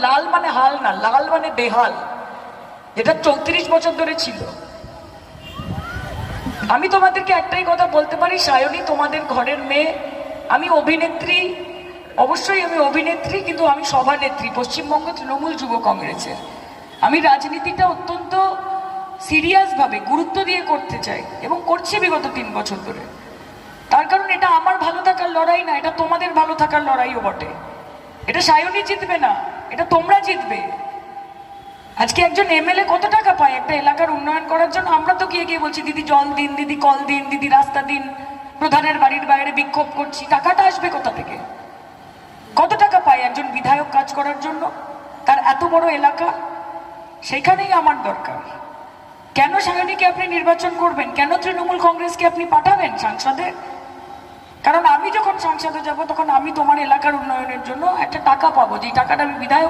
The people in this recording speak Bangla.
লাল মানে হাল না, লাল মানে বেহাল, যেটা 34 বছর ধরে ছিল। আমি তোমাদেরকে একটাই কথা বলতে পারি, সায়নী তোমাদের ঘরের মেয়ে। আমি অভিনেত্রী, অবশ্যই আমি অভিনেত্রী, কিন্তু আমি সভানেত্রী পশ্চিমবঙ্গ তৃণমূল যুব কংগ্রেসের। আমি রাজনীতিটা অত্যন্ত সিরিয়াস ভাবে গুরুত্ব দিয়ে করতে চাই এবং করছি বিগত 3 বছর ধরে। তার কারণ এটা আমার ভালো থাকার লড়াই না, এটা তোমাদের ভালো থাকার লড়াইও বটে। এটা সায়নী জিতবে না, এটা তোমরা জিতবে। আজকে একজন এমএলএ কত টাকা পায় একটা এলাকার উন্নয়ন করার জন্য? আমরা তো গিয়ে গিয়ে বলছি দিদি জল দিন, দিদি কল দিন, দিদি রাস্তা দিন, প্রধানের বাড়ির বাইরে বিক্ষোভ করছি। টাকাটা আসবে কোথা থেকে? কত টাকা পায় একজন বিধায়ক কাজ করার জন্য? তার এত বড় এলাকা, সেখানেই আমার দরকার। কেন সায়নীকে আপনি নির্বাচন করবেন? কেন তৃণমূল কংগ্রেসকে আপনি পাঠাবেন সংসদে? কারণ আমি যখন সংসদে যাব তখন আমি তোমার এলাকার উন্নয়নের জন্য একটা টাকা পাবো, যে টাকাটা আমি বিধায়ক